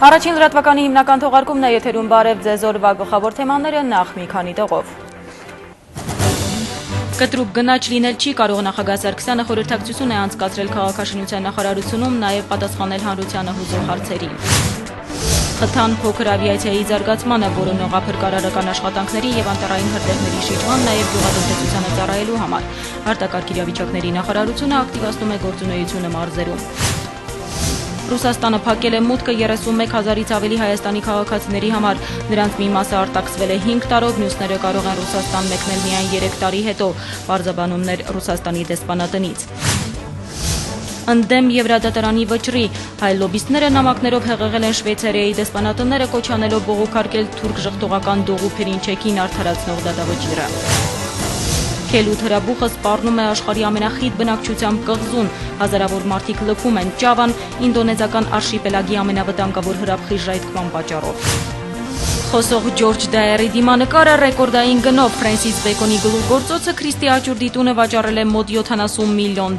Առաջին լրատվականի հիմնական թողարկումն է եթերում բարև ձեզ օրվա գլխավոր թեմաները նախ մի քանի տողով։ Կտրուկ գնաճ լինել չի կարող նախագահ Սարգսյանը խորհրդակցություն է անցկացրել քաղաքաշինության նախարարությունում, նաև պատասխանել հանրությանը հուզող հարցերին։ Խթան փոքր ավիացիայի զարգացմանը, որոնողափրկարարական աշխատանքների եւ անտառային հրդեհների շիճման, նաև գյուղատնտեսությանը ծառայելու համար։ Արտակարգ իրավիճակների նախարարությունը ակտիվացնում է գործունեությունը մարզերում։ Ռուսաստանը փակել է մուտքը 31,000-ից ավելի Հայաստանի քաղաքացիների համար։ Նրանց մի մասը արտաքսվել է 5 տարով, մյուսները կարող են Ռուսաստան մեկնել միայն 3 տարի հետո, պարզաբանումներ Ռուսաստանի դեսպանատնից։ Ընդդեմ Եվրադատարանի վճռի, հայ լոբիստները նամակներով հեղեղել են Շվեյցարիայի դեսպանատները, կոչանելով բողոքարկել թուրք ժխտողական Դողուփերին չեքին արդարացնող դատավճիռը։ Քելուտ հրաբուխը սպառնում է աշխարհի ամենախիտ բնակչությամբ կղզուն, հազարավոր մարդիկ լքում են Ճավան, ինդոնեզական արշիպելագի ամենավտանգավոր հրաբխի ժայթքման պատճառով։ Խոսող Ջորջ Դայերի դիմանկարը ռեկորդային գնով Ֆրենսիս Բեկոնի գլուխգործոցը Քրիստի Աճուրդի տունը վաճառել է մոտ $70 միլիոն։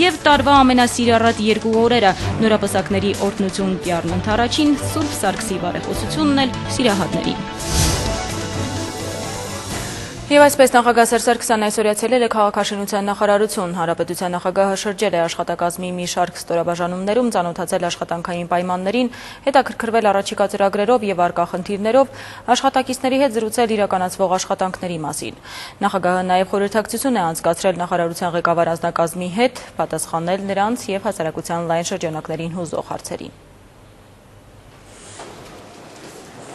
Եվ տարվա ամենասիրառատ 2 օրերը նորապսակների օրհնություն Պյառն Ընդառաջին, Սուրբ Սարգսի բարեխոսությունն էլ սիրահատներին։ Եվ այսպես նախագահ Սարգսյանն այսօր այցելել է քաղաքաշինության նախարարություն, հանրապետության նախագահը շրջել է աշխատակազմի մի շարք ստորաբաժանումներում, ծանոթացել աշխատանքային պայմաններին, հետաքրքրվել առաջիկա ծրագրերով եւ առկա խնդիրներով, աշխատակիցների հետ զրուցել իրականացվող աշխատանքների մասին։ Նախագահը նաեւ խորհրդակցություն է անցկացրել նախարարության ղեկավար անձնակազմի հետ, պատասխանել նրանց եւ հասարակության լայն շրջանակներին հուզող հարցերին։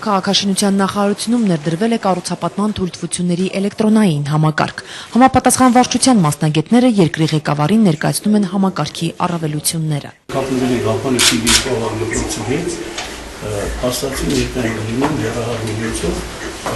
Քաղաքաշինության նախարարությունում ներդրվել է կառուցապատման թույլտվությունների էլեկտրոնային համակարգ։ Համապատասխան վարչության մասնագետները երկրի ղեկավարին ներկայացնում են համակարգի առավելությունները։ Կապների գաղափարի հետ հաստատին երկրային լինում հեռահար միջոցով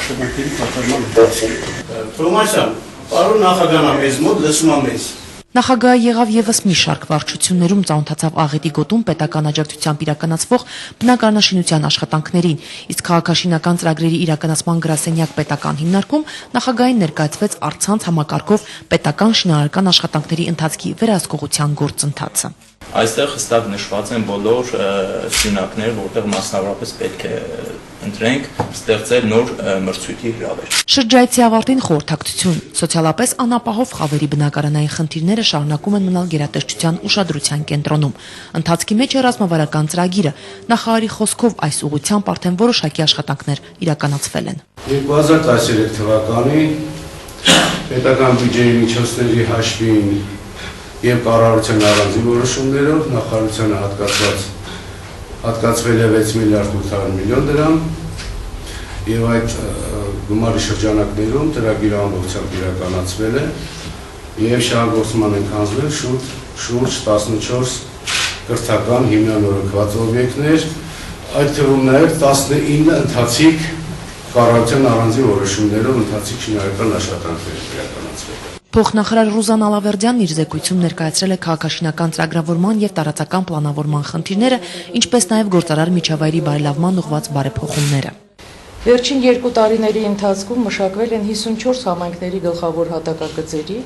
աշխատանքների կատարման ընթացքում։ Թոմասյան, պարոն նախագահը մեզ մոտ լսում է մեզ։ Նախագահը եղավ եւս մի շարք վարչություններում, ծանոթացավ Աղետի գոտում պետական աջակցությամբ իրականացվող բնակարանաշինության աշխատանքներին, իսկ քաղաքաշինական ծրագրերի իրականացման գրասենյակ պետական հիմնարկում նախագահին ներկայացվեց առցանց համակարգով պետական շինարարական աշխատանքների ընթացքի վերահսկողության գործընթացը։ Այստեղ հստակ նշված են բոլոր սյունակները, որտեղ մասնավորապես պետք է ընտրենք ստեղծել նոր մրցույթի հրավեր։ Շրջայցի ավարտին խորհրդակցություն, սոցիալապես անապահով խավերի բնակարանային խնդիրները շարունակում են մնալ գերատեսչության ուշադրության կենտրոնում։ Ընթացքի մեջ է ռազմավարական ծրագիրը, նախարարի խոսքով այս ուղղությամբ արդեն որոշակի աշխատանքներ իրականացվել են։ 2013 թվականին պետական բյուջեի միջոցների հաշվին եւ կառավարության առանձին որոշումներով նախարարությանը հատկացվել է 6 միլիարդ 800 միլիոն դրամ եւ այդ գումարի շրջանակներում ծրագիրը ամբողջությամբ իրականացվել է եւ շահագործման են հանձնել շուրջ 14 կրթական հիմնանորոգված օբյեկտներ, այդ թվում նաեւ 19 ընթացիկ կառավարության առանձին որոշումներով ընթացիկ շինարարական աշխատանքներ իրականացվել։ Փոխնախարար Ռուզան Ալավերդյանն իր զեկույցում ներկայացրել է քաղաքաշինական ծրագրավորման եւ տարածական պլանավորման խնդիրները, ինչպես նաեւ գործարար միջավայրի բարելավման ուղղված բարեփոխումները։ Վերջին 2 տարիների ընթացքում մշակվել են 54 համայնքների գլխավոր հատակագծերի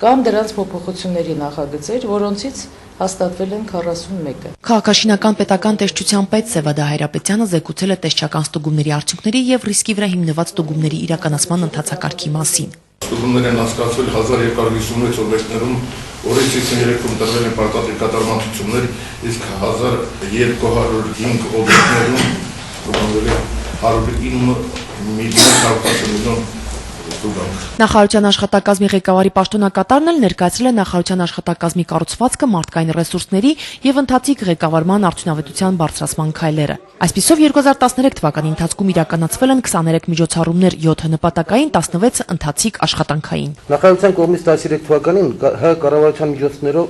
կամ դրանց փոփոխությունների նախագծեր, որոնցից հաստատվել են 41-ը։ Քաղաքաշինական պետական տեսչության պետ Սևադա Հայրապետյանը զեկուցել է տեսչական ստուգումների արդյունքների եւ ռիսկի վրա հիմնված ստուգումների իրականացման ընթացակարգի մասին։ Ստուգումներ են անցկացվել 1256 օբյեկտներում, որից 53-ում տրվել են պարտադիր կատարման ցուցումներ, իսկ 1205 օբյեկտներում ստուգումներ 109 միլիոն Նախարարության աշխատակազմի ղեկավարի պաշտոնակատարն էլ ներկայացրել է նախարարության աշխատակազմի կառուցվածքը, մարդկային ռեսուրսների եւ ընթացիկ ղեկավարման արդյունավետության բարձրացման քայլերը։ Այսպիսով 2013 թվականի ընթացքում իրականացվել են 23 միջոցառումներ, 7 նպատակային, 16 ընթացիկ աշխատանքային։ Նախարարության կողմից 13 թվականին ՀՀ կառավարության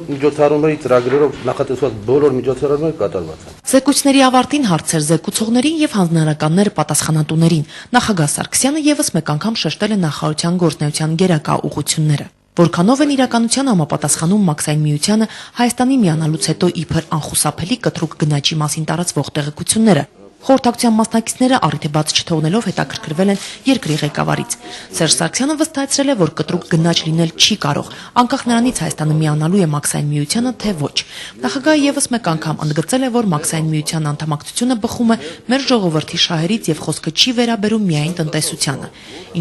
միջոցառումների ծրագրերով նախատեսված բոլոր միջոցառումները կատարված են։ Զեկույցների ավարտին հարցեր զեկուցողներին եւ հանձնարարականներ պատասխանատուներին։ Նախագահ Սարգսյանը եւս մեկ անգամ շեշտել է նախարարության գործնեության գերակա ուղղությունները, որքանով են իրականության համապատասխանում Մաքսային միությանը Հայաստանի միանալուց հետո իբր անխուսափելի կտրուկ գնաճի մասին տարածվող տեղեկությունները, Խորհրդակցության մասնակիցները առիթ է բաց չթողնելով հետաքրքրվել են երկրի ղեկավարից։ Սերժ Սարգսյանը վստահեցրել է, որ կտրուկ գնաճ լինել չի կարող, անկախ նրանից Հայաստանը միանալու է Մաքսային միությանը, թե ոչ։ Նախագահը եւս մեկ անգամ ընդգծել է, որ Մաքսային միության անդամակցությունը բխում է մեր ժողովրդի շահերից եւ խոսքը չի վերաբերում միայն տնտեսությանը։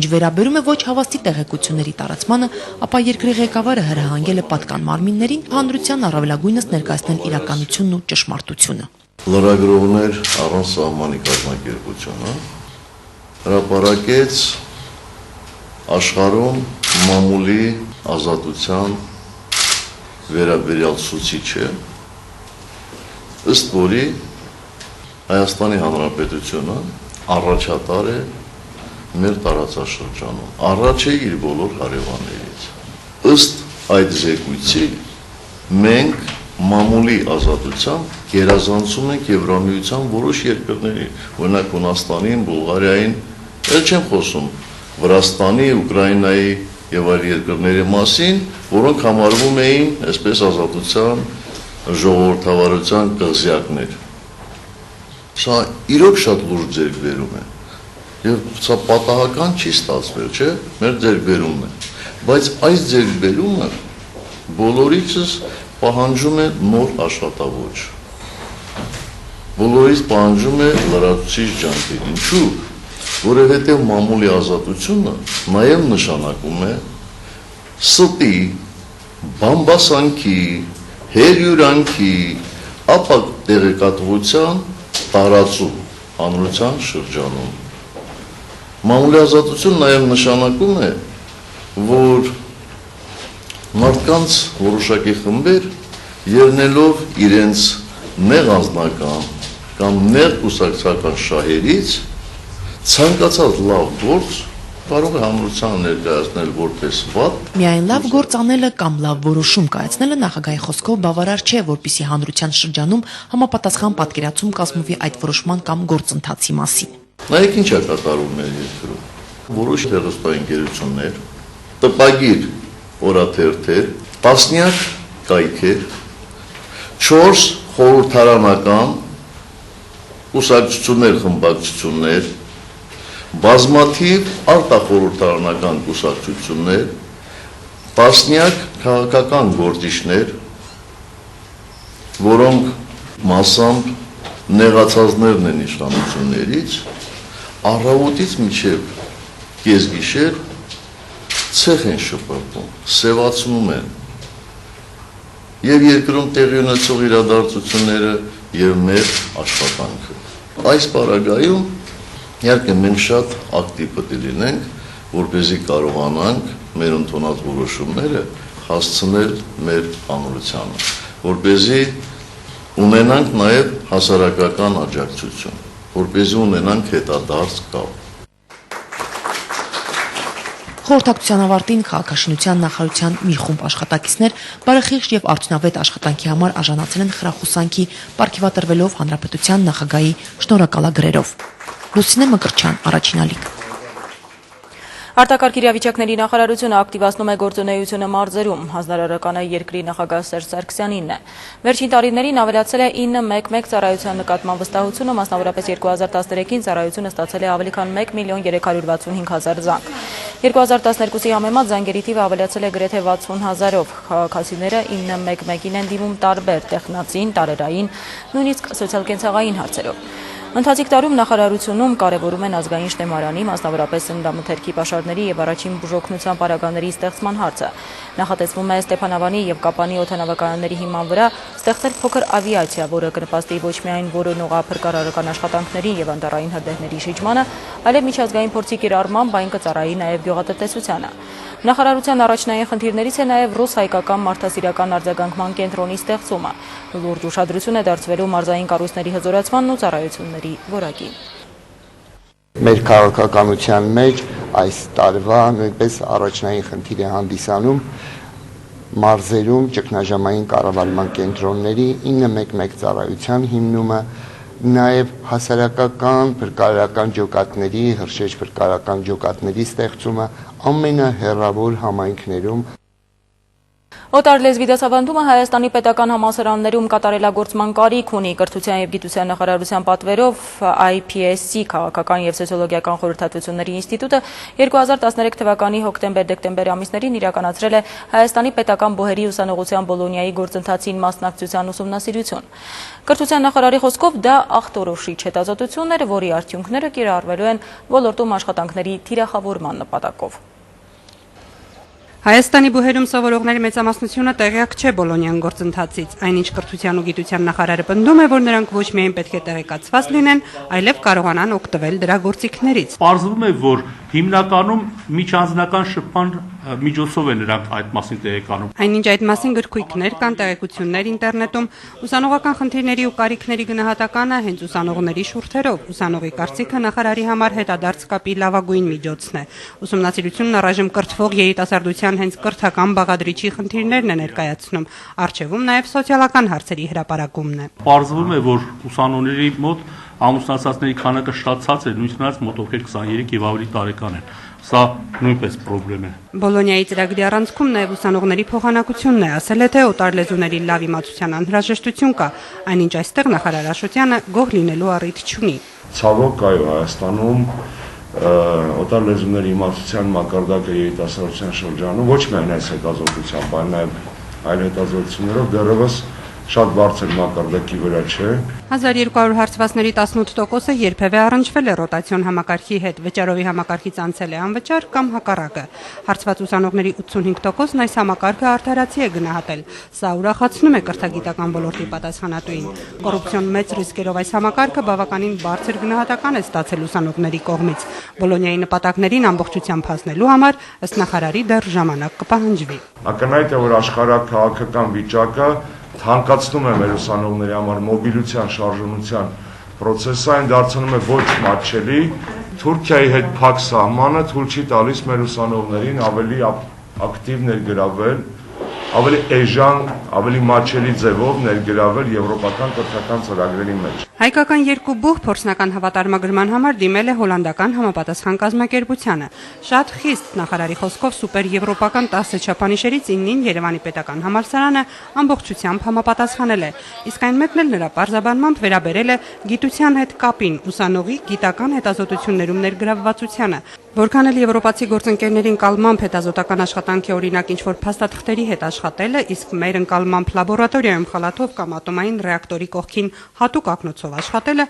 Ինչ վերաբերում է ոչ հավաստի տեղեկությունների տարածմանը, ապա երկրի ղեկավարը հրահանգել է պատկան մարմիններին հանրության առավելագույնս ներկայացնել իրականությունն ու ճշմարտությունը։ Լրագրողներ առանց սահմանի կազմակերպությունը հրապարակեց աշխարհում մամուլի ազատության վերաբերյալ ցուցիչը, ըստ որի Հայաստանի Հանրապետությունը առաջատար է մեր տարածաշրջանում, առաջ է իր բոլոր հարևաններից։ Ըստ այդ զեկույցի մենք մամուլի ազատությամբ գերազանցում ենք Եվրամիության որոշ երկրների, օրինակ Հունաստանին, Բուլղարիային, էլ չեմ խոսում Վրաստանի, Ուկրաինայի եւ այլ երկրների մասին, որոնք համարվում էին այսպես ազատության ժողովրդավարության կղզյակներ։ Սա իրոք շատ լուրջ ձեռքբերում է։ Եվ սա պատահական չի ստացվել, չէ՞, մեր ձեռքբերումն է։ Բայց այս ձեռքբերումը բոլորիցս պահանջում է նոր աշխատավոճ։ Բոլորից պահանջում է լրացուցիչ ջանքեր։ Ինչու՞, որովհետև մամուլի ազատությունը նաև նշանակում է ստի, բամբասանքի, հերյուրանքի, ապա տեղեկատվության տարածում հանրության շրջանում։ Մամուլի ազատությունը նաև նշանակում է, որ մարդկանց որոշակի խմբեր ելնելով իրենց նեղ անձնական կամ նեղ կուսակցական շահերից ցանկացած լավ գործ կարող է հանրությանը ներկայացնել որպես վատ։ Միայն լավ գործ անելը կամ լավ որոշում կայացնելը նախագահի խոսքով բավարար չէ, որպեսզի հանրության շրջանում համապատասխան պատկերացում կազմվի այդ որոշման կամ գործընթացի մասին։ Նայեք ինչ է կատարում մեր երկրում։ Որոշ հեռուստաընկերություններ, տպագիր օրաթերթեր, տասնյակ կայքեր, 4 խորհրդարանական կուսակցություններ, խմբակցություններ, բազմաթիվ արտախորհրդարանական կուսակցություններ, տասնյակ քաղաքական գործիչներ, որոնք մասամբ նեղացածներն են իշխանություններից, առավոտից մինչև կեսգիշեր ցեխ են շպրտում, սևացնում են եւ երկրում տեղի ունեցող իրադարձությունները եւ մեր աշխատանքը։ Այս պարագայում իհարկե մենք շատ ակտիվ պետք է լինենք, որպեսզի կարողանանք մեր ընդունած որոշումները հասցնել մեր հանրությանը, որպեսզի ունենանք նաեւ հասարակական աջակցություն, որպեսզի ունենանք հետադարձ կապ։ Խորհրդակցության ավարտին քաղաքաշինության նախարարության մի խումբ աշխատակիցներ բարեխիղճ եւ արդյունավետ աշխատանքի համար արժանացել են խրախուսանքի, պարգևատրվելով հանրապետության նախագահի շնորհակալագրերով։ Լուսինե Մկրտչյան, Առաջին ալիք։ Արտակարգ իրավիճակների նախարարությունը ակտիվացնում է գործունեությունը մարզերում, հանձնարարականը երկրի նախագահ Սերժ Սարգսյանինն է։ Վերջին տարիներին ավելացել է 911 ծառայության նկատմամբ վստահությունը, մասնավորապես 2013-ին ծառայությունը ստացել է ավելի քան 1.365.000 զանգ։ 2012-ի համեմատ զանգերի թիվը ավելացել է գրեթե 60,000-ով։ Քաղաքացիները 911-ին են դիմում տարբեր տեխնացին, տարերային, նույնիսկ սոցիալ-կենցաղային հարցերով։ Ընթացիկ տարում նախարարությունում կարևորում են ազգային շտեմարանի, մասնավորապես սննդամթերքի պաշարների եւ առաջին բուժօգնության պարագաների ստեղծման հարցը։ Նախատեսվում է Ստեփանավանի եւ Կապանի օդանավակայանների հիման վրա ստեղծել փոքր ավիացիա, որը կնպաստի ոչ միայն որոնողափրկարարական աշխատանքներին եւ անտառային հրդեհների շիջմանը, այլև միջազգային փորձի կիրառմամբ այն կծառայի նաեւ գյուղատնտեսությանը։ Նախարարության առաջնային խնդիրներից է նաև ռուս-հայկական մարդասիրական արձագանքման կենտրոնի ստեղծումը։ Լուրջ ուշադրություն է դարձվելու մարզային կառույցների հզորացմանն ու ծառայությունների որակին։ Մեր քաղաքականության մեջ այս տարվա նույնպես առաջնային խնդիր է հանդիսանում մարզերում ճգնաժամային կառավարման կենտրոնների 911 ծառայության հիմնումը, նաև հասարակական փրկարարական ջոկատների, հրշեջ փրկարարական ջոկատների ստեղծումը ամենահեռավոր համայնքներում։ Օտար լեզվի դասավանդումը Հայաստանի պետական համալսարաններում կատարելագործման կարիք ունի։ Կրթության և գիտության նախարարության պատվերով IPSC քաղաքական և սոցիոլոգիական խորհրդատվությունների ինստիտուտը 2013 թվականի հոկտեմբեր-դեկտեմբեր ամիսներին իրականացրել է Հայաստանի պետական բուհերի ուսանողության Բոլոնիայի գործընթացին մասնակցության ուսումնասիրություն։ Կրթության նախարարի խոսքով դա ախտորոշիչ հետազոտություն էր, որի արդյունքները կիրառվելու են ոլորտում աշխատանքների թիրախավորման նպատակով։ Հայաստանի բուհերում սովորողների մեծամասնությունը տեղյակ չէ Բոլոնիան գործընթացից, այնինչ կրթության ու գիտության նախարարը պնդում է, որ նրանք ոչ միայն պետք է տեղեկացված լինեն, այլև կարողանան օգտվել դրա գործիքներից։ Պարզվում է, որ հիմնականում միջանձնական շփման միջոցով է նրանք այդ մասին տեղեկանում։ Այնինչ այդ մասին գրքույկներ կան, տեղեկություններ ինտերնետում, ուսանողական խնդիրների ու կարիքների գնահատականը հենց ուսանողների շուրթերով։ Ուսանողի կարծիքը նախարարի համար հետադարձ կապի լավագույն միջոցն է։ Ուսումնասիրությունն առայժմ կրթվող երիտասարդության հենց կրթական բաղադրիչի խնդիրներն է ներկայացնում, առջևում նաև սոցիալական հարցերի հրապարակումն է։ Պարզվում է, որ ուսանողների մոտ ամուսնացածների քանակը շատ ցածր է, նույնիսկ նրանց մոտ ովքեր 23 եւ ավելի տարեկան են։ Սա նույնպես խնդրեմ է։ Բոլոնիայի ծրագրի առանցքում նաև ուսանողների փոխանակությունն է, ասել է, թե օտար լեզուների լավ իմացության անհրաժեշտություն կա, այնինչ այստեղ նախարար Աշոտյանը գոհ լինելու առիթ չունի։ Ցավոք այո, Հայաստանում օտար լեզուների իմացության մակարդակը երիտասարդության շրջանում ոչ միայն այս հետազոտությամբ, այլ նաև այլ հետազոտություններով դեռևս շատ բարձր մակարդակի վրա չէ։ 1200 հարցվածների 18%-ը երբևէ առնչվել է ռոտացիոն համակարգի հետ, վճարովի համակարգից անցել է անվճար կամ հակառակը։ Հարցված ուսանողների 85%-ն այս համակարգը արդարացի է գնահատել։ Սա ուրախացնում է կրթագիտական ոլորտի պատասխանատուին։ Կոռուպցիոն մեծ ռիսկերով այս համակարգը բավականին բարձր գնահատական է ստացել ուսանողների կողմից։ Բոլոնիայի նպատակներին ամբողջությամբ հասնելու համար ըստ նախարարի դեռ ժամանակ կպահանջվի։ Ակնհայտ է, որ աշխարհաքաղաքական վիճակը թանկացնում է մեր ուսանողների համար մոբիլության, շարժունության process-ը, այն դարձնում է ոչ մատչելի։ Թուրքիայի հետ փակ սահմանը թույլ չի տալիս մեր ուսանողներին ավելի ակտիվ ներգրավել, ավելի էժան, ավելի մատչելի ձևով ներգրավել եվրոպական կրթական ծրագրերի մեջ։ Հայկական երկու բուհ փորձնական հավատարմագրման համար դիմել է հոլանդական համապատասխան կազմակերպությանը։ Շատ խիստ նախարարի խոսքով սուպեր եվրոպական 10 չափանիշերից 9-ին Երևանի պետական համալսարանը ամբողջությամբ համապատասխանել է, իսկ այն մեկն էլ նրա պարզաբանմամբ վերաբերել է գիտության հետ կապին, ուսանողի գիտական հետազոտություններում ներգրավվածությանը։ Որքան էլ եվրոպացի գործընկերների ընկալմամբ հետազոտական աշխատանքի օրինակ ինչ-որ փաստաթղթերի հետ աշխատելը, իսկ մեր ընկալմամբ լաբորատորիայում խալաթով կամ ատոմային ռեակտորի կողքին հատուկ ակնոցով աշխատելը,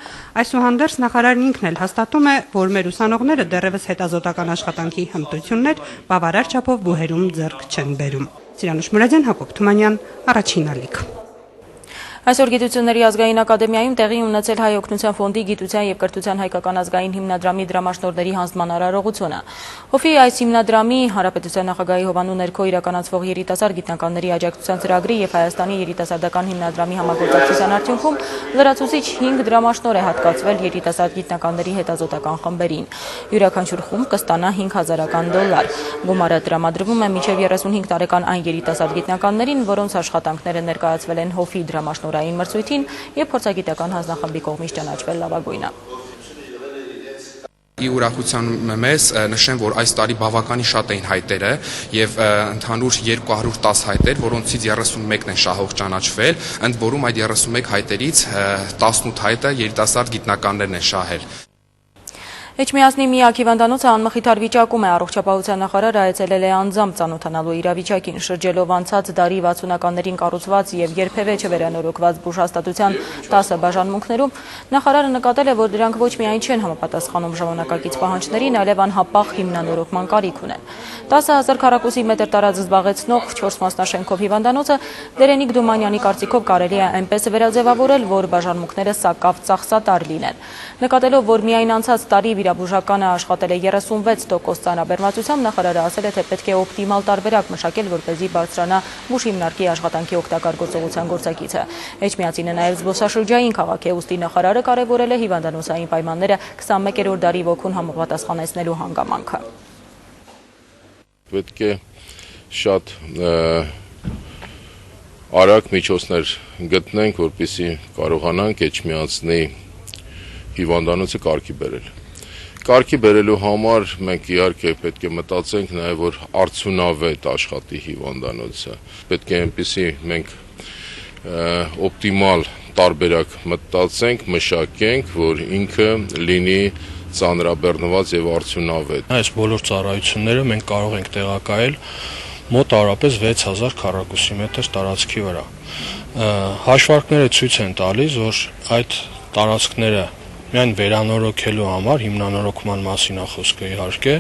այսուհանդերձ նախարարն ինքն էլ հաստատում է, որ մեր ուսանողները դեռևս հետազոտական աշխատանքի հմտություններ բավարար չափով բուհերում ձեռք չեն բերում։ Սիրանուշ Մուրադյան, Հակոբ Թումանյան, Առաջին ալիք։ Այսօր Գիտությունների ազգային ակադեմիայում տեղի ունեցել Հայ օգնության ֆոնդի գիտության և կրթության հայկական ազգային հիմնադրամի դրամաշնորհների հանձնման արարողությունը։ ՀՕՖ-ի այս հիմնադրամի Հանրապետության նախագահի հովանու ներքո իրականացվող երիտասարդ գիտնականների աջակցության ծրագրի և Հայաստանի երիտասարդական հիմնադրամի համագործակցության արդյունքում լրացուցիչ 5 դրամաշնորհ է հատկացվել երիտասարդ գիտնականների հետազոտական խմբերին։ Յուրաքանչյուր խումբ կստանա $5,000։ Գումարը տրամադրվում է մինչև 35 տարեկան այն երիտասարդ գիտնականներին, որոնց աշխատանքները ներկայացվել են ՀՕՖ-ի դրամաշնորհային մրցույթին և փորձագիտական հանձնախմբի կողմից ճանաչվել լավագույնը։ Ի ուրախության մեզ նշեմ, որ այս տարի բավականին շատ էին հայտերը եւ ընդհանուր 210 հայտեր, որոնցից 31-ն են շահող ճանաչվել, ընդ որում այդ 31 հայտերից 18 հայտը երիտասարդ գիտնականներն են շահել։ Էջմիածնի միակ հիվանդանոցը անմխիթար վիճակում է, առողջապահության նախարարը այցելել է անձամբ ծանոթանալու իրավիճակին, շրջելով անցած դարի 60-ականներին կառուցված եւ երբևէ չվերանորոգված բուժհաստատության 10 բաժանմունքներում նախարարը նկատել է, որ դրանք ոչ միայն չեն համապատասխանում ժամանակակից պահանջներին, այլև անհապաղ հիմնանորոգման կարիք ունեն։ 10,000 քառակուսի մետր տարածք զբաղեցնող 4 մասնաշենքով հիվանդանոցը Դերենիկ Դումանյանի կարծիքով կարելի է այնպես վերաձևավորել, որ բաժանմունքները սակավ ծախսատար լինեն։ Նկատելով, որ միայն անցած տարի վիրաբուժականը աշխատել է 36% ծանրաբեռնվածությամբ, նախարարը ասել է, թե պետք է օպտիմալ տարբերակ մշակել, որպեսզի բարձրանա բուժհիմնարկի աշխատանքի օգտակար գործողության գործակիցը։ Էջմիածինը նաև զբոսաշրջային քաղաք է, ուստի նախարարը կարևորել է հիվանդանոցային պայմանները 21-րդ դարի ոգուն համապատասխանեցնելու հանգամանքը։ Պետք է շատ արագ միջոցներ գտնենք, որպեսզի կարողանանք Էջմիածնի հիվանդանոցը կարգի բերել։ Կարգի բերելու համար մենք իհարկե պետք է մտածենք նաև որ արդյունավետ աշխատի հիվանդանոցը։ Պետք է այնպեսի մենք օպտիմալ տարբերակ մտածենք, մշակենք, որ ինքը լինի ծանրաբեռնված եւ արդյունավետ։ Այս բոլոր ծառայությունները մենք կարող ենք տեղակայել մոտ առապես 6000 քառակուսի մետր տարածքի վրա։ Հաշվարկները ցույց են տալիս, որ այդ տարածքները միայն վերանորոգելու համար, հիմնանորոգման մասին է խոսքը իհարկե,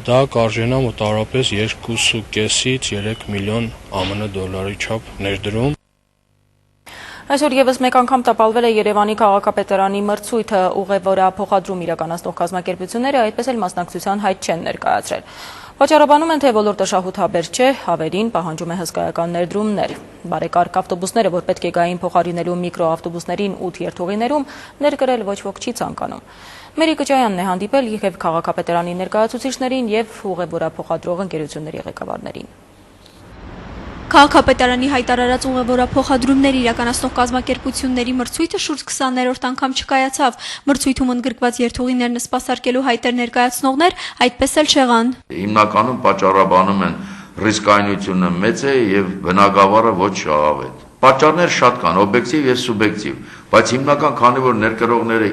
դա կարժենա մոտ առապես 2.5-ից 3 միլիոն ԱՄՆ դոլարի չափ ներդրում։ Այսօր եւս մեկ անգամ տապալվել է Երևանի քաղաքապետարանի մրցույթը ուղևորափոխադրում իրականացնող կազմակերպությունները այդպես էլ մասնակցության հայտ չեն ներկայացրել։ Վաճառաբանում են, թե ոլորտը շահութաբեր չէ, հավերին պահանջում է հսկայական ներդրումներ։ Բարեկարգ ավտոբուսները, որ պետք է գային փոխարինելու միկրոավտոբուսներին 8 երթուղիներում, ներկրել ոչ ոք չի ցանկանում։ Մերի Կճայանն է հանդիպել եւ քաղաքապետարանի ներկայացուցիչներին եւ ուղևորափոխադրող ընկերությունների ղեկավարներին։ Քաղաքապետարանի հայտարարած ուղևորափոխադրումներ իրականացնող կազմակերպությունների մրցույթը շուրջ 20-րդ անգամ չկայացավ։ Մրցույթում ընդգրկված երթուղիներն սպասարկելու հայտեր ներկայացնողներ այդպես էլ չեղան։ Հիմնականում պատճառաբանում են ռիսկայնությունը մեծ է եւ բնակավարը ոչ շահավետ։ Պատճառներ շատ կան, օբյեկտիվ եւ սուբյեկտիվ, բայց հիմնական քանի որ ներկրողները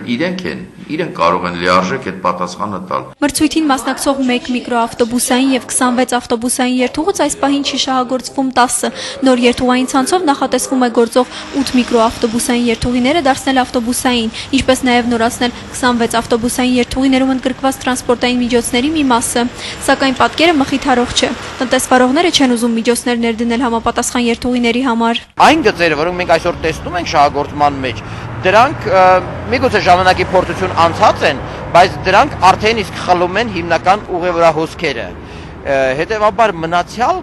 իրենք կարող են լիարժեք այդ պատասխանը տալ։ Մրցույթին մասնակցող 1 միկրոավտոբուսային եւ 26 ավտոբուսային երթուղուց այս պահին չի շահագործվում 10։ Նոր երթուղային ցանցով նախատեսվում է գործող 8 միկրոավտոբուսային երթուղիները դարձնել ավտոբուսային, ինչպես նաեւ նորացնել 26 ավտոբուսային երթուղիներում ընդգրկված տրանսպորտային միջոցների մի մասը։ Սակայն պատկերը մխիթարող չէ։ Տնտեսվարողները չեն ուզում միջոցներ ներդնել համապատասխան երթուղիների համար։ Այն գծերը, որոնք մենք այսօր տեսնում ենք շահագործման մեջ, դրանք միգուցե ժամանակի փորձություն անցած են, բայց դրանք արդեն իսկ խլում են հիմնական ուղևորահոսքերը։ Հետևաբար մնացյալ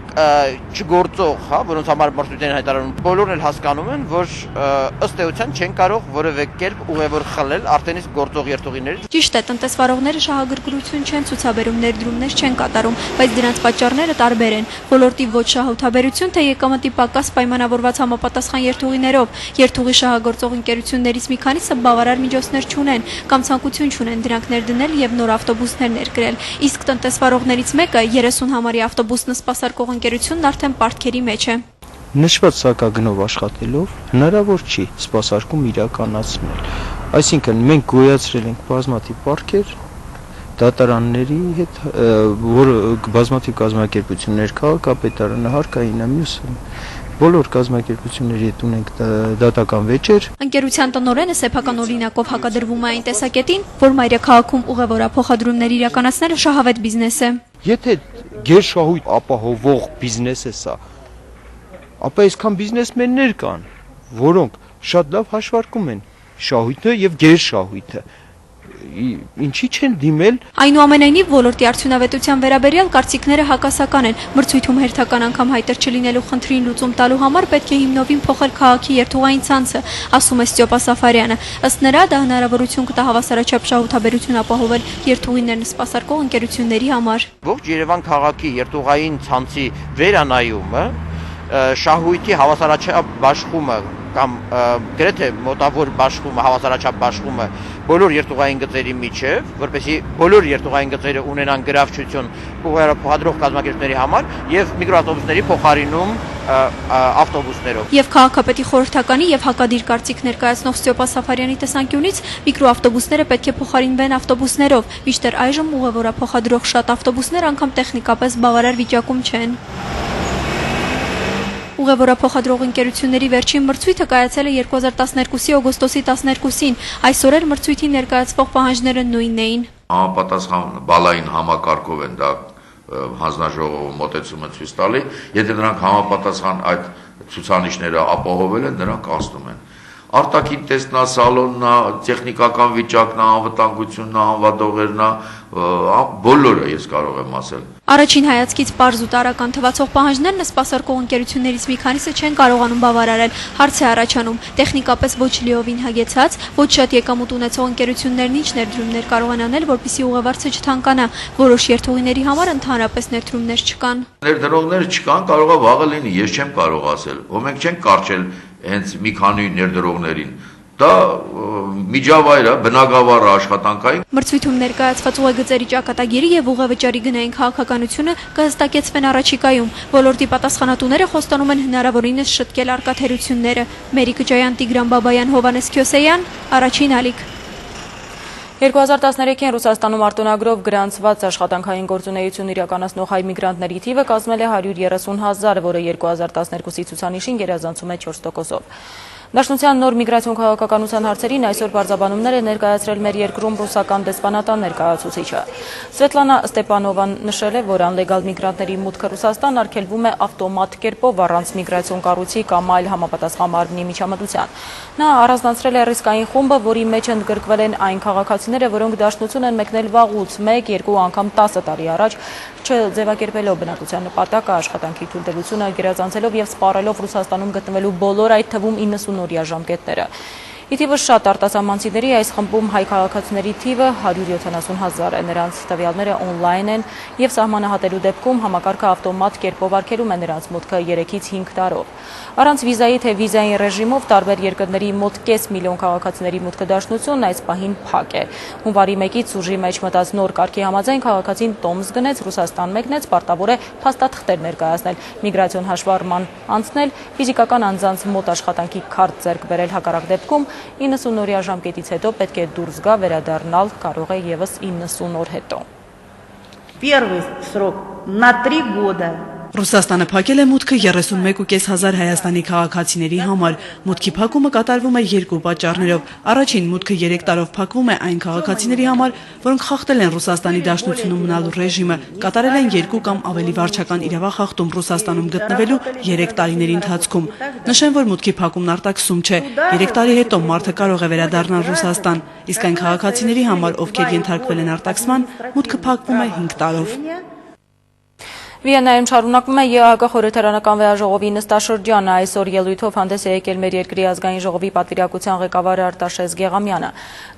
չգործող, որոնց համար մրցույթներ հայտարարում, բոլորն էլ հասկանում են, որ ըստ էության չեն կարող որևէ կերպ ուղևոր խլել արդեն իսկ գործող երթուղիներից։ Ճիշտ է, տնտեսվարողները շահագրգռություն չեն ցուցաբերում, ներդրումներ չեն կատարում, բայց դրանց պատճառները տարբեր են։ Ոլորտի ոչ շահութաբերություն, թե եկամտի պակաս պայմանավորված համապատասխան երթուղիներով, երթուղի շահագործող ընկերություններից մի քանիսը բավարար միջոցներ չունեն կամ ցանկություն չունեն դրանք ներդնել եւ նոր ավտոբուսներ ներկրել։ Իսկ տնտեսվարողներից մեկը 30 համարի ավտոբուսն սպասարկող ընկերությունն արդեն պարտքերի մեջ է։ Նշված սակագնով աշխատելով հնարավոր չի սպասարկում իրականացնել։ Այսինքն մենք գոյացրել ենք բազմաթիվ պարտքեր դատարանների հետ, որ բազմաթիվ կազմակերպություններ, քաղաքապետարանը, հարկային մյուսը բոլոր կազմակերպությունների հետ ունենք դատական վեճեր։ Ընկերության տնօրենը սեփական օրինակով հակադրվում է այն տեսակետին, որ մայրաքաղաքում ուղևորափոխադրումներ իրականացնելը շահավետ բիզնես է։ Եթե գերշահույթ ապահովող բիզնես է սա, ապա այսքան բիզնեսմեններ կան, որոնք շատ լավ հաշվարկում են շահույթը եւ գերշահույթը։ Ինչի չեն դիմել։ Այնուամենայնիվ ոլորտի արդյունավետության վերաբերյալ կարծիքները հակասական են։ Մրցույթում հերթական անգամ հայտեր չլինելու խնդրին լուծում տալու համար պետք է հիմնովին փոխել քաղաքի երթուղային ցանցը, ասում է Ստյոպա Սաֆարյանը։ Ըստ նրա, դա հնարավորություն կտա հավասարաչափ շահութաբերություն ապահովել երթուղիներն սպասարկող ընկերությունների համար։ Ողջ Երևան քաղաքի երթուղային ցանցի վերանայումը, շահույթի հավասարաչափ բաշխումը կամ գրեթե մոտավոր բաշխումը, հավասարաչափ բաշխումը բոլոր երթուղային գծերի միջև, որպեսզի բոլոր երթուղային գծերը ունենան գրավչություն ուղևորափոխադրող կազմակերպությունների համար եւ միկրոավտոբուսների փոխարինում ավտոբուսներով։ Եվ քաղաքապետի խորհրդականի եւ հակադիր կարծիք ներկայացնող Ստյոպա Սաֆարյանի տեսանկյունից միկրոավտոբուսները պետք է փոխարինվեն ավտոբուսներով, մինչդեռ այժմ ուղևորափոխադրող շատ ավտոբուսներ անգամ տեխնիկապես բավարար վիճակում չեն։ Ուղևորափոխադրող ընկերությունների վերջին մրցույթը կայացել է 2012-ի օգոստոսի 12-ին։ Այսօր էլ մրցույթին ներկայացվող պահանջները նույնն էին։ Համապատասխան բալային համակարգով են դա հանձնաժողովը մոտեցումը ցույց տալի, եթե նրանք համապատասխան այդ ցուցանիշները ապահովել են, նրանք անցնում են։ Արտաքին տեսնասալոնն, տեխնիկական վիճակն, անվտանգությունն, անվադողերն, բոլորը ես կարող եմ ասել։ Առաջին հայացքից պարզ ու տարական թվացող պահանջներն սպասարկող ընկերություններից մի քանիսը չեն կարողանում բավարարել։ Հարց է առաջանում՝ տեխնիկապես ոչ լիովին հագեցած, ոչ շատ եկամուտ ունեցող ընկերություններն ինչ ներդրումներ կարող են անել, որպեսզի ուղևորցը չթանկանա։ Որոշ երթուղիների համար ընդհանրապես ներդրումներ չկան։ Ներդրողներ չկան, կարող է վաղը լինի, ես չեմ կարող ասել, որ մենք չենք կարճել հենց մի քանի ներդրողներին, դա միջավայրը, բնակավարը աշխատանքային։ Մրցույթում ներկայացված ուղեգծերի ճակատագիրը եւ ուղևճարի գնային քաղաքականությունը կհստակեցվեն առաջիկայում։ Ոլորտի պատասխանատուները խոստանում են հնարավորինս շտկել առկա թերությունները։ Մերիկը Ջայան, Տիգրան Բաբայան, Հովանես Քյոսեյան, առաջին ալիք։ 2013-ին Ռուսաստանում արտոնագրով գրանցված աշխատանքային գործունեություն իրականացնող հայ միգրանտների թիվը կազմել է 130,000, որը 2012-ի ցուցանիշին գերազանցում է 4%-ով։ Դաշնության նոր միգրացիոն քաղաքականության հարցերին այսօր բարձաբանումներ է ներկայացրել մեր երկրում ռուսական դեսպանատան ներկայացուցիչը։ Սվետլանա Ստեփանովան նշել է, որ անլեգալ միգրանտների մուտքը Ռուսաստան արգելվում է ավտոմատ կերպով առանց միգրացիոն կառույցի կամ այլ համապատասխան մարմնի միջամտության։ Նա առանձնացրել է ռիսկային խումբը, որի մեջ ընդգրկվել են այն քաղաքացիները, որոնք դաշնություն են մեկնել վաղուց 1-2 անգամ 10 տարի առաջ, չձևակերպելով բնակության նպատակը, աշխատանքի թույլտվությունը գերազանցելով եւ սպառելով Ռուսաստանում գտնվելու բոլոր, այդ թվում 90-օրյա ժամկետները։ Ի թիվը շատ արտասահմանցիների այս խմբում հայ քաղաքացիների թիվը 170,000 է, նրանց տվյալները օնլայն են եւ սահմանահատելու դեպքում համակարգը ավտոմատ կերպով արգելում է նրանց մուտքը 3-ից 5 տարով։ Առանց վիզայի թե վիզային ռեժիմով տարբեր երկրների մոտ կես միլիոն քաղաքացիների մուտքը դաշնությունն այս պահին փակ է։ Հունվարի 1-ից ուժի մեջ մտած նոր կարգի համաձայն քաղաքացին տոմս գնեց, Ռուսաստան մեկնեց, պարտավոր է փաստաթղթեր ներկայացնել, միգրացիոն հաշվառման անցնել, ֆիզիկական անձանց մոտ աշխատանքի քարտ ձեռք բերել, հակառակ դեպքում 90-օրյա ժամկետից հետո պետք է դուրս գա, վերադառնալ կարող է եւս 90 օր հետո։ Первый срок на 3 года. Ռուսաստանը փակել է մուտքը 31,500 Հայաստանի քաղաքացիների համար։ Մուտքի փակումը կատարվում է երկու պատճառներով։ Առաջին, մուտքը 3 տարով փակվում է այն քաղաքացիների համար, որոնք խախտել են Ռուսաստանի դաշնությունում մնալու ռեժիմը, կատարել են 2 կամ ավելի վարչական իրավախախտում Ռուսաստանում գտնվելու 3 տարիների ընթացքում։ Նշեմ, որ մուտքի փակումն արտաքսում չէ։ 3 տարի հետո մարդը կարող է վերադառնալ Ռուսաստան, իսկ այն քաղաքացիների համար, ովքեր ենթարկվել են արտաքսման, մուտքը փակվում է 5 տարով։ Վիեննայում շարունակվում է ԵԱՀԿ խորհրդարանական վեաժողովի նստաշրջանը, այսօր ելույթով հանդես է եկել մեր երկրի ազգային ժողովի պատվիրակության ղեկավար Արտաշես Գեղամյանը։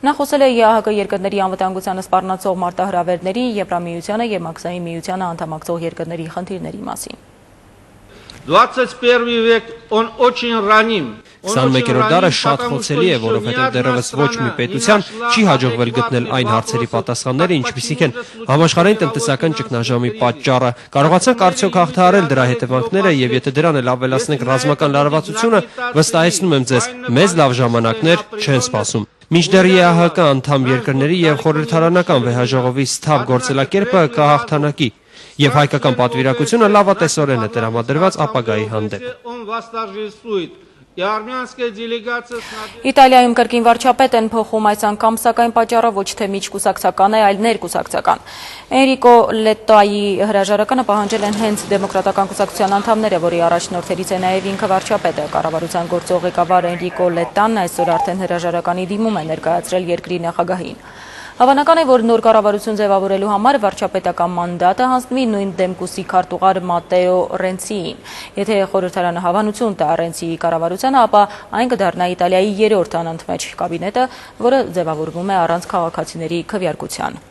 Նա խոսել է ԵԱՀԿ երկրների անվտանգությանը սպառնացող մարտահրավերների, Եվրամիությանը եւ Մաքսային միությանը անդամակցող երկրների խնդիրների մասին։ 21 век он очень раним 21-րդ դարը շատ խոցելի է, որովհետև դեռևս ոչ մի պետության չի հաջողվել գտնել այն հարցերի պատասխանները, ինչպիսիք են համաշխարհային տնտեսական ճգնաժամի պատճառը։ Կարողացանք արդյոք հաղթահարել դրա հետևանքները, եւ եթե դրան էլ ավելացնենք ռազմական լարվածությունը, վստահեցնում եմ ձեզ, մեզ լավ ժամանակներ չեն սպասում։ Մինչդեռ ԵԱՀԿ անդամ երկրների եւ խորհրդարանական վեհաժողովի սթավ գործելակերպը կհաղթանակի, եւ հայկական պատվիրակությունը լավատեսորեն է տրամադրված ապագայի հանդեպ։ Իտալիայում կրկին վարչապետ են փոխում այս անգամ, սակայն պատճառը ոչ թե միջկուսակցական է, այլ ներկուսակցական։ Էնրիկո Լետտայի հրաժարականը պահանջել են հենց դեմոկրատական կուսակցության անդամները, որի առաջնորդներից է նաև ինքը վարչապետը։ Կառավարության գործող ղեկավար Էնրիկո Լետտան այսօր արդեն հրաժարականի դիմում է ներկայացրել երկրի նախագահին։ Հավանական է, որ նոր կառավարություն ձևավորելու համար վարչապետական մանդատը հանձնվի նույն դեմկուսի քարտուղար Մատեո Ռենցիին։ Եթե խորհրդարանը հավանություն տա Ռենցիի կառավարությանը, ապա այն կդառնա Իտալիայի երրորդ անընդմեջ կաբինետը, որը ձևավորվում է առանց քաղաքացիների քվեարկության։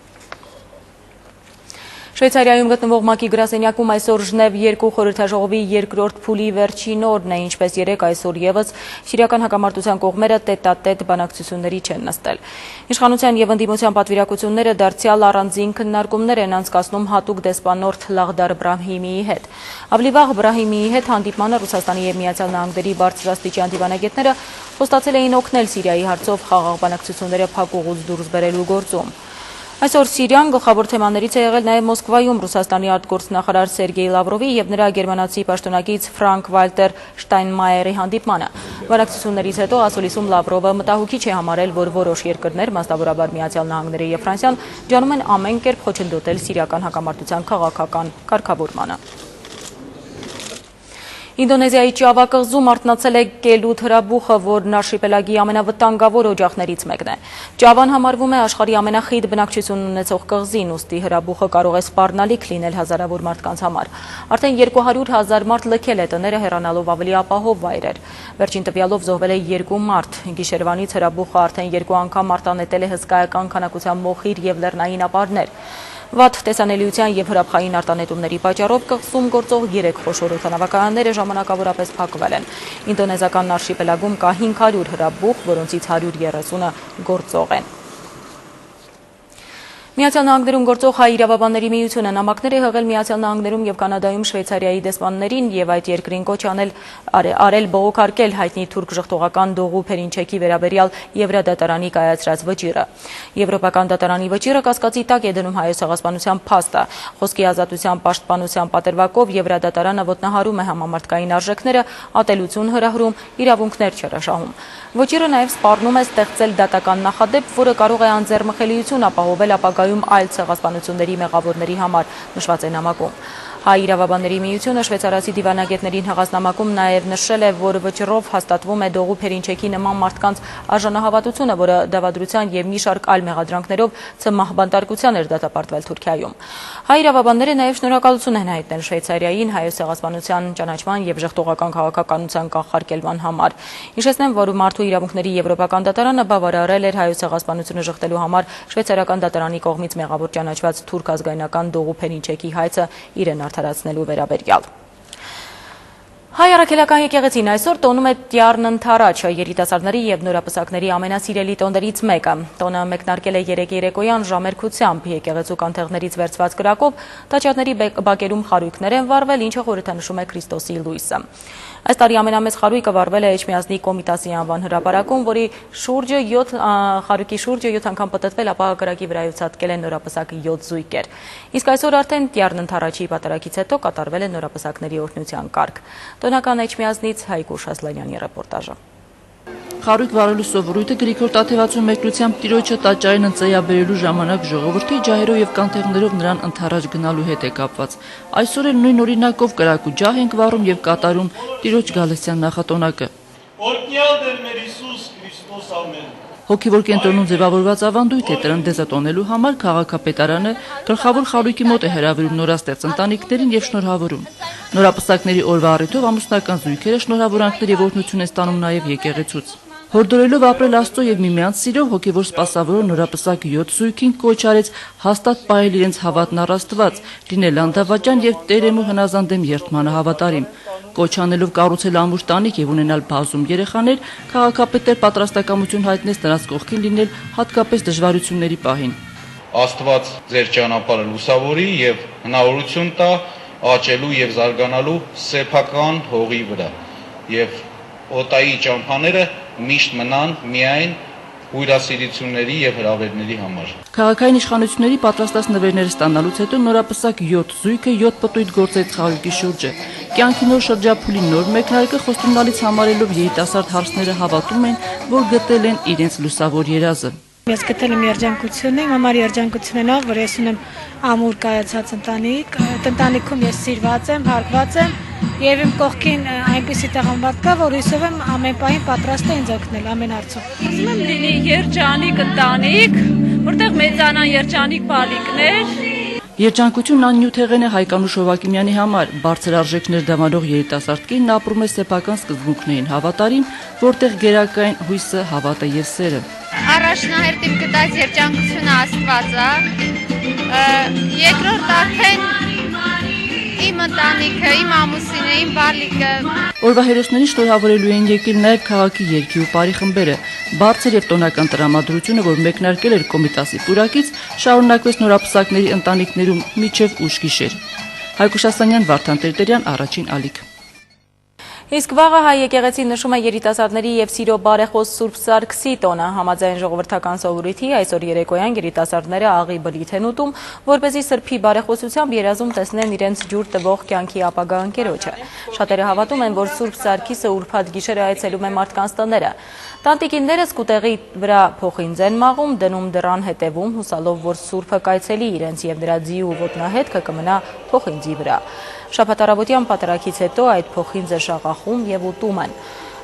Շվեյցարիայում գտնվող ՄԱԿ-ի գրասենյակում այսօր Ժնև 2 խորհրդաժողովի երկրորդ փուլի վերջին օրն է, ինչպես երեկ այսօր եւս սիրիական հակամարտության կողմերը տետ-ա-տետ բանակցությունների չեն նստել։ Իշխանության եւ ընդդիմության պատվիրակությունները դարձյալ առանձին քննարկումներ են անցկացնում հատուկ դեսպանորդ Լաղդար Բրահիմիի հետ։ Ավելի վաղ Բրահիմիի հետ հանդիպմանը Ռուսաստանի եւ Միացյալ Նահանգների բարձրաստիճան դիվանագետները խոստացել էին օգնել Սիրիայի հարցով խաղաղ բանակցությունները փակուղուց դուրս բերելու գործում։ Այսօր Սիրիան գլխավոր թեմաներից է եղել նաև Մոսկվայում Ռուսաստանի արտգործնախարար Սերգեյ Լավրովի եւ նրա գերմանացի պաշտոնակից Ֆրանկ Վալտեր Շտայնմայերի հանդիպմանը։ Բանակցություններից հետո ասուլիսում Լավրովը մտահոգիչ է համարել, որ որոշ երկրներ, մասնավորաբար Միացյալ Նահանգները եւ Ֆրանսիան, ջանում են ամեն կերպ խոչընդոտել սիրիական հակամարտության քաղաքական կարգավորմանը։ Ինդոնեզիայի Ճավա կղզում արթնացել է կելուտ հրաբուխը, որն արշիպելագի ամենավտանգավոր օջախներից մեկն է։ Ճավան համարվում է աշխարհի ամենախիտ բնակչություն ունեցող կղզին, ուստի հրաբուխը կարող է սպառնալիք լինել հազարավոր մարդկանց համար։ Արդեն 200,000 մարդ լքել է տները, հեռանալով ավելի ապահով վայրեր։ Վերջին տվյալով զոհվել է 2 մարդ։ Գիշերվանից հրաբուխը արդեն 2 անգամ արտանետել է հսկայական քանակությամբ մոխիր եւ լեռնային ապարներ։ Վատ տեսանելիության եւ հրաբխային արտանետումների պատճառով կղզում գործող 3 խոշոր օդանավակայանները ժամանակավորապես փակվել են։ Ինդոնեզիական արշիպելագում կա 500 հրաբուխ, որոնցից 130-ը գործող են։ Միացյալ Նահանգներում գործող հայ իրավաբանների միությունը նամակներ է հղել Միացյալ Նահանգներում եւ Կանադայում Շվեյցարիայի դեսպաններին եւ այդ երկրին կոչ արել բողոքարկել հայտնի թուրք ժխտողական Դողու Փերինչեկի վերաբերյալ Եվրադատարանի կայացրած վճիռը։ Եվրոպական դատարանի վճիռը կասկածի տակ է դնում Հայոց ցեղասպանության փաստը։ Խոսքի ազատության պաշտպանության պատրվակով Եվրադատարանը ոտնահարում է համամարտկային արժեքները, ատելություն հրահրում, իրավունքներ չհրաշահում։ Վճիռը նաև սպառնում է ստեղծել դատական նախադեպ, որը կարող է անձեռմխելիություն ապահովել ապագայում այլ ցեղասպանությունների մեղավորների համար, նշված է նամակում։ Հայ իրավաբանների միությունը շվեյցարացի դիվանագետներին հղած նամակում նաև նշել է, որ վճռով հաստատվում է Դողու Փերինչեկի նման մարդկանց արժանահավատությունը, որը դավադրության եւ մի շարք այլ մեղադրանքներով ցմահ էր դատապարտվել Թուրքիայում։ Հայ իրավաբանները նաև շնորհակալություն են հայտնել Շվեյցարիային հայոց ցեղասպանության ճանաչման եւ ժխտողական քաղաքականության կանխարգելման համար։ Հիշեցնեմ, որ Մարդու իրավունքների եվրոպական դատարանը բավարարել էր հայոց ցեղասպանությունը ժխտելու համար շվեյցարական դատարանի կողմից մեղավոր ճանաչված թուրք ազգայնական Դողու Փերինչեկի հայցը իրեն արդարացնելու վերաբերյալ։ Հայ առաքելական եկեղեցին այսօր տոնում է Տյառն Ընթարաչը, երիտասարդների եւ նորապսակների ամենասիրելի տոներից մեկը։ Տոնը մեկնարկել է երեկոյան ժամերքությամբ, եկեղեցու կանթեղներից վերցված կրակով տաճարների բակերում խարույկներ են վառվել, ինչը խորհրդանշում է Քրիստոսի լույսը։ Այս տարի ամենամեծ խարույկը վառվել է Էջմիածնի Կոմիտասի անվան հրապարակում, որի խարույկի շուրջը 7 անգամ պտտվել, ապա կրակի վրայով ցատկել են նորապսակ 7 զույգեր։ Իսկ այսօր արդեն Տյառն Ընթարաչի պատարագից հետո կատարվել է նորապսակների օրհնության կարգ։ Տոնական Էջմիածնից Հայկուշ Ասլանյանի ռեպորտաժը։ Խարույկ վառելու սովորույթը Գրիգոր Տաթևացու մեկնությամբ տիրոջը տաճարին ընծայաբերելու ժամանակ ժողովրդի ջահերով եւ կանթեղներով նրան Ընթարաչ գնալու հետ է կապված։ Այսօր էլ նույն օրինակով կրակ ու ջահ ենք վառում եւ կատարում տիրոջ գալստյան նախատոնակը։ Օրհնյալ դեր մեր Հիսուս Քրիստոս ամեն։ Հոգևոր կենտրոնում ձևավորված ավանդույթ է տրնդեզը տոնելու համար քաղաքապետարանը գլխավոր խարույկի մոտ է հրավիրում նորաստեղծ ընտանիքներին եւ շնորհավորում։ Նորապսակների օրվա առիթով ամուսնական զույգերը շնորհավորանքներ եւ օրհնություն են ստանում նաեւ եկեղեցուց։ Հորդորելով ապրել Աստծո եւ միմյանց սիրով հոգևոր սպասավորը նորապսակ 7 զույգին կոչ արեց հաստատ պահել իրենց հավատն առ Աստված, լինել անդավաճան եւ Տերեմու հնազանդեմ երդմանը հավատարիմ։ Կոչ անելով կառուցել ամուր տանիք եւ ունենալ բազում երեխաներ, քաղաքապետը պատրաստակամություն հայտնեց նրանց կողքին լինել հատկապես դժվարությունների պահին։ Աստված ձեր ճանապարհը լուսավորի եւ հնարավորություն տա աճելու եւ զարգանալու սեփական հողի վրա եւ օտայի ճամփաները միշտ մնան միայն հյուրասիրությունների եւ հրավերների համար։ Քաղաքային իշխանությունների պատրաստած նվերները ստանալուց հետո նորապսակ 7 զույգը 7 պտույտ գործեց խարույկի շուրջը։ Կյանքի նոր շրջափուլի նոր մեկնարկը խոստումնալից համարելով երիտասարդ հարցները հավատում են, որ գտել են իրենց լուսավոր երազը։ Ես գտել եմ երջանկությունը, իմ համար երջանկությունն է, որ ես ունեմ ամուր կայացած ընտանիք, այդ ընտանիքում ես սիրված եմ, հարգված եմ եւ իմ կողքին այնպիսի տղամարդ կա, որ հույսով եմ ամեն պահին պատրաստ է ինձ օգնել ամեն հարցում։ Ուզում եմ լինի երջանիկ ընտանիք, որտեղ մեծանան երջանիկ բալիկներ։ Երջանկությունն աննյութեղեն է Հայկանուշ Հովակիմյանի համար, բարձր արժեքներ դավանող երիտասարդ կինն ապրում է սեփական սկզբունքներին հավատարիմ, որտեղ գերակային հույսը, հավատը եւ սերը։ Առաջնահերթ իմ գտած երջանկությունը Աստված է, երկրորդ արդեն իմ ընտանիքը, իմ ամուսինը, իմ բալիկը։ Օրվա հերոսներին շնորհավորելու են եկել նաև քաղաքի երգի ու բարի խմբերը։ Բարձր եւ տոնական տրամադրությունը, որ մեկնարկել էր Կոմիտասի պուրակից, շարունակվեց նորապսակների ընտանիքներում մինչև ուշ գիշեր։ Հայկուշ Ասլանյան, Վարդան Տերտերյան, Առաջին ալիք։ Իսկ վաղը հայ եկեղեցին նշում է երիտասարդների եւ սիրո բարեխոս Սուրբ Սարգսի տոնը, համաձայն ժողովրդական սովորույթի այսօր երեկոյան երիտասարդները աղի բլիթ են ուտում, որպեսզի սրբի բարեխոսությամբ երազում տեսնեն իրենց ջուր տվող կյանքի ապագա ընկերոջը։ Շատերը հավատում են, որ Սուրբ Սարգիսը ուրբաթ գիշերը այցելում է մարդկանց տները։ Տանտիկինները սկուտեղի վրա փոխինձ են մաղում, դնում դռան հետևում, հուսալով, որ Սուրբը կայցելի իրենց եւ նրա ձի ու ոտնահետքը կմնա փոխինձի վրա։ Շաբաթ առավոտյան պատարագից հետո այդ փոխինձը շաղախում եւ ուտում են։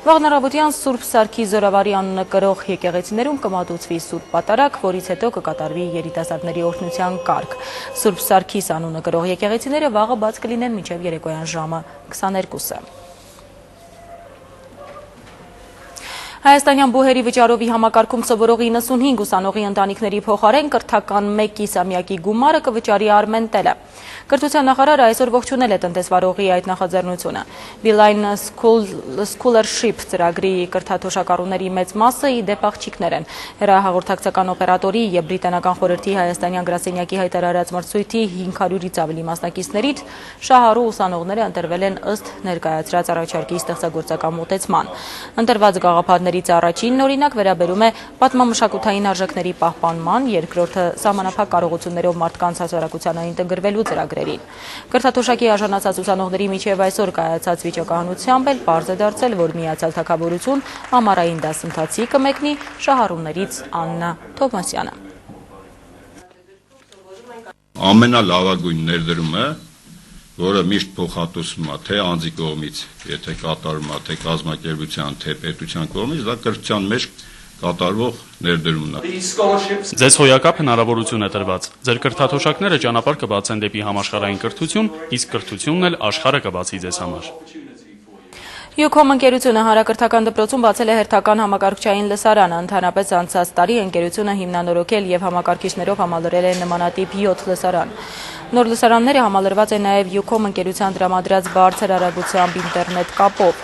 Վաղն առավոտյան Սուրբ Սարգի զորավարի անունը կրող եկեղեցիներում կմատուցվի Սուրբ պատարագ, որից հետո կկատարվի երիտասարդների օրհնության կարգ։ Սուրբ Սարգիս անունը կրող եկեղեցիները վաղը բաց կլինեն մինչև երեկոյան ժամը 22-ը։ Հայաստանյան բուհերի վճարովի համակարգում սովորող 95 ուսանողի ընտանիքների փոխարեն կրթական 1 կիսամյակի գումարը կվճարի Արմենտելը։ Կրթության նախարարը այսօր ողջունել է տնտեսվարողի այդ նախաձեռնությունը։ Beeline Scholarship ծրագրի կրթաթոշակառուների մեծ մասը ի դեպ աղջիկներ են։ Հեռահաղորդակցական օպերատորի եւ բրիտանական խորհրդի հայաստանյան գրասենյակի հայտարարած մրցույթի 500-ից ավելի մասնակիցներից շահառու ուսանողները ընտրվել են ըստ ներկայացրած առաջարկի ստեղծագործական մոտեցման։ Ընտրված գաղափարներից առաջինն օրինակ վերաբերում է պատմամշակութային արժեքների պահպանման, երկրորդը սահմանափակ կարողություններով մարդկանց հասարակությանը ինտեգրվելու ծրագրերին։ Կրթաթոշակի արժանացած ուսանողների միջև այսօր կայացած վիճակահանությամբ էլ պարզ է դարձել, որ միացյալ թագավորություն ամառային դասընթացի կմեկնի շահառուներից Աննա Թովմասյանը։ Ամենալավագույն ներդրումը, որը միշտ փոխհատուցվում է թե անձի կողմից, եթե կատարվում է թե կազմակերպության, թե պետության կողմից, դա կրթության մեջ կատարվող ներդրումն է։ Ձեզ հոյակապ հնարավորություն է տրված։ Ձեր կրթաթոշակները ճանապարհ կբացեն դեպի համաշխարհային կրթություն, իսկ կրթությունն էլ աշխարհը կբացի ձեզ համար։ Յուքոմ ընկերությունը Հանրակրթական դպրոցում բացել է հերթական համակարգչային լսարանը, ընդհանրապես անցած տարի ընկերությունը հիմնանորոգել եւ համակարգիչներով համալրել է նմանատիպ 7 լսարան։ Նոր լսարանները համալրված են նաեւ Յուքոմ ընկերության տրամադրած բարձր արագությամբ ինտերնետ կապով։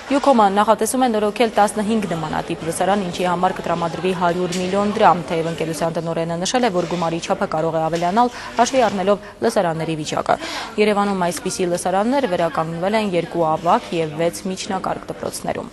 Յուքոմը նախատեսում է նորոգել 15 նմանատիպ լսարան, ինչի համար կտրամադրվի 100 միլիոն դրամ, թեև ընկերության տնօրենը նշել է, որ գումարի չափը կարող է ավելանալ հաշվի առնելով լսարանների վիճակը։ Երևանում այսպիսի լսարաններ վերականգնվել են 2 ավագ եւ 6 միջնակարգ դպրոցներում։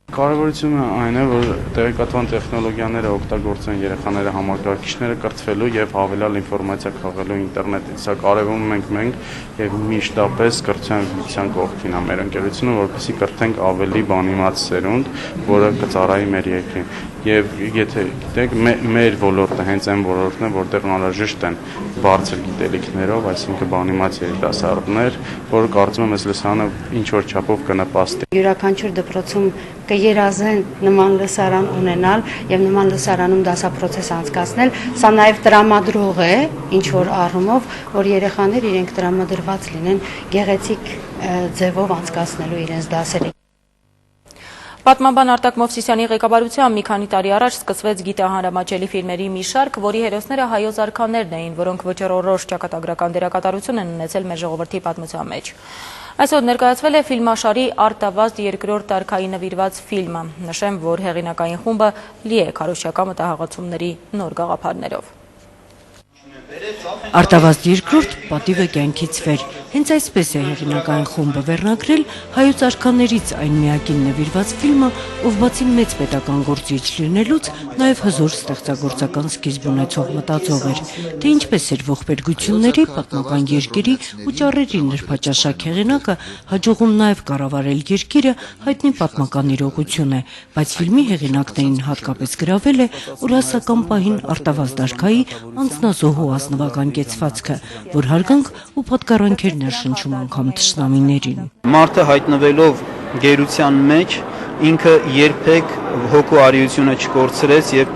Կարևորությունը այն է, որ տեղեկատվական տեխնոլոգիաները օգտագործեն երեխաները համակարգիչները կրթվելու եւ հավելյալ ինֆորմացիա քաղելու ինտերնետից։ Սա կարևորում ենք մենք եւ միշտապես կրթության վիճակության կողքին է մեր ընկերությունը, որպեսզի կրթենք ավելի բանիմաց սերունդ, որը կծառայի մեր երկրին։ Եվ եթե գիտեք, մեր ոլորտը հենց այն ոլորտն է, որտեղ անհրաժեշտ են բարձր գիտելիքներով, այսինքն բանիմաց երիտասարդներ, որը կարծում եմ այս լսարանը ինչ որ չափով կնպաստի։ Յուրաքանչյուր դպրոցում կերազեն նման լսարան ունենալ եւ նման լսարանում դասապրոցես անցկացնել, սա նաեւ տրամադրող է ինչ որ առումով, որ երեխաներ իրենք տրամադրված լինեն գեղեցիկ ձևով անցկացնելու իրենց դասերը։ Պատմաբան Արտակ Մովսիսյանի ղեկավարությամբ մի քանի տարի առաջ սկսվեց գիտահանրամատչելի ֆիլմերի մի շարք, որի հերոսները հայոց արքաներն էին, որոնք վճռորոշ ճակատագրական դերակատարություն են ունեցել մեր ժողովրդի պատմության մեջ։ Այսօր ներկայացվել է ֆիլմաշարի Արտավազդ երկրորդ արքայի նվիրված ֆիլմը։ Նշեմ, որ հեղինակային խումբը լի է քարոզչական մտահղացումների նոր գաղափարներով։ Արտավազդ երկրորդ պատիվը կյանքից վեր։ Հենց այսպես է հեղինակային խումբը վերնագրել հայոց արքաներից այն միակին նվիրված ֆիլմը, ով բացի մեծ պետական գործիչ լինելուց, նաև հզոր ստեղծագործական սկիզբ ունեցող մտածող էր, թե ինչպես էր ողբերգությունների, պատմական երկերի ու ճառերի նրբաճաշակ հեղինակը հաջողում նաև կառավարել երկիրը, հայտնի պատմական իրողություն է, բայց ֆիլմի հեղինակներին հատկապես գրավել է օրհասական պահին Արտավազդ արքայի անձնազոհ ազնվական կեցվածքը, որ հարգանք ու պատկառանքեր ներշնչում անգամ թշնամիներին։ Մարդը հայտնվելով գերության մեջ ինքը երբեք հոգու արիությունը չկորցրեց եւ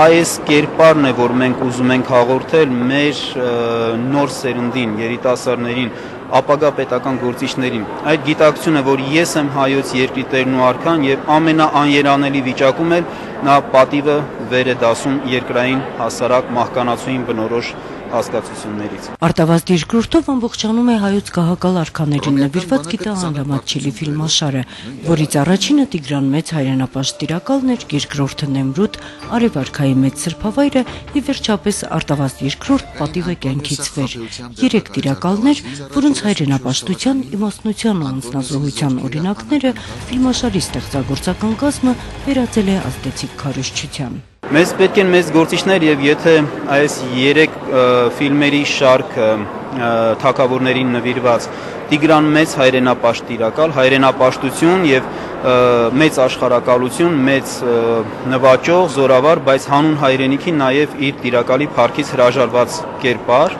այս կերպարն է, որ մենք ուզում ենք հաղորդել մեր նոր սերնդին, երիտասարդներին, ապագա պետական գործիչներին։ Այդ գիտակցությունը, որ ես եմ հայոց երկրի տերն ու արքան եւ ամենաաներանելի վիճակում էլ նա պատիվը վեր է դասում երկրային հասարակ մահկանացուին բնորոշ հասկացություններից։ Արտավազդ երկրորդով ամբողջանում է հայոց գահակալ արքաներին նվիրված գիտահանրամատչելի ֆիլմաշարը, որից առաջինը Տիգրան Մեծ հայրենապաշտ տիրակալն էր, երկրորդը Նեմրութ, Արև արքայի մեծ սրբավայրը եւ վերջապես Արտավազդ երկրորդ պատիվը կյանքից վեր։ 3 տիրակալներ, որոնց հայրենապաշտության, իմաստնության ու անձնազոհության օրինակները ֆիլմաշարի ստեղծագործական կազմը վերածել է ազդեցիկ քարոզչության։ Մեզ պետք են մեծ գործիչներ եւ եթե այս 3 ֆիլմերի շարքը թագավորներին նվիրված Տիգրան Մեծ հայրենապաշտ տիրակալ, հայրենապաշտություն եւ մեծ աշխարհակալություն, մեծ նվաճող, զորավար, բայց հանուն հայրենիքի նաեւ իր տիրակալի փառքից հրաժարված կերպար,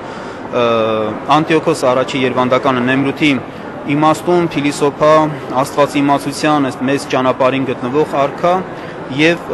Անտիոքոս առաջի Երվանդականը Նեմրութի իմաստուն, փիլիսոփա, աստվածիմացության մեծ ճանապարհին գտնվող արքա եւ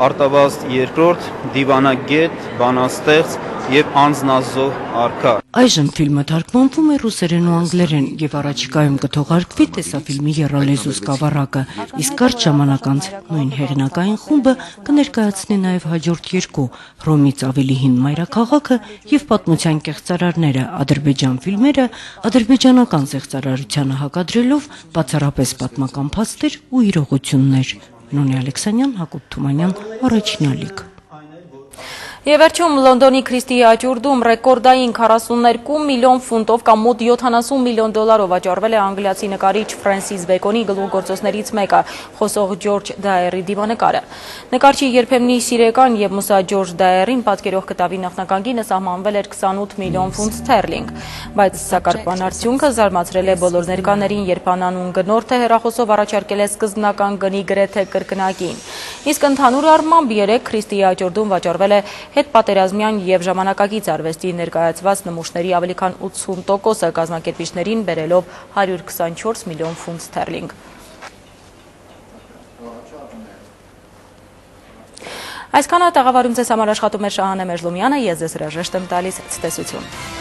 Արտավազդ երկրորդ դիվանագետ, բանաստեղծ, եւ անznազո արքա։ Այժմ ֆիլմը թարգմանվում է ռուսերեն ու անգլերեն եւ առաջիկայում կթողարկվի տեսաֆիլմի եռալեզու սկավառակը, իսկ կարճ ժամանակ անց նույն հեղինակային խումբը կներկայացնի նաեւ հաջորդ երկու՝ Ռոմից ավելի հին մայրաքաղաքը եւ պատմության կեղծարարները, ադրբեջան ֆիլմերը, ադրբեջանական զեղծարարությանը հակադրելով բացառապես պատմական փաստեր ու իրողություններ։ Նոնի Ալեքսանյան, Հակոբ Թումանյան, Առաջին ալիք։ Եվ վերջում Լոնդոնի Քրիստիի աճուրդում ռեկորդային 42 միլիոն ֆունտով կամ մոտ 70 միլիոն դոլարով վաճառվել է անգլիացի նկարիչ Ֆրենսիս Բեկոնի գլուխգործոցներից մեկը, խոսող Ջորջ Դայերի դիվանկարը։ Նկարչի երբեմնի սիրեկան եւ Մուսա Ջորջ Դայերին պատկերող կտավի նախնական սահմանվել էր 28 միլիոն ֆունտ ստերլինգ, բայց սակարկման արդյունքը զարմացրել է բոլոր ներկաներին, երբ անանուն գնորդը հեռախոսով առաջարկել է սկզբնական գնի գրեթե կրկնակին։ Իսկ ընդհանուր առմամբ 3 Քրիստիի աճուրդում վաճառվել է հետպատերազմյան եւ ժամանակակից արվեստի ներկայացված նմուշների ավելի քան 80%-ը կազմակերպիչներին բերելով 124 միլիոն ֆունտ ստերլինգ։ Այսքանը տաղավարում ձեզ համար աշխատում է Շահանե Մեժլոմյանը, ես ձեզ հրաժեշտ եմ տալիս ցտեսություն։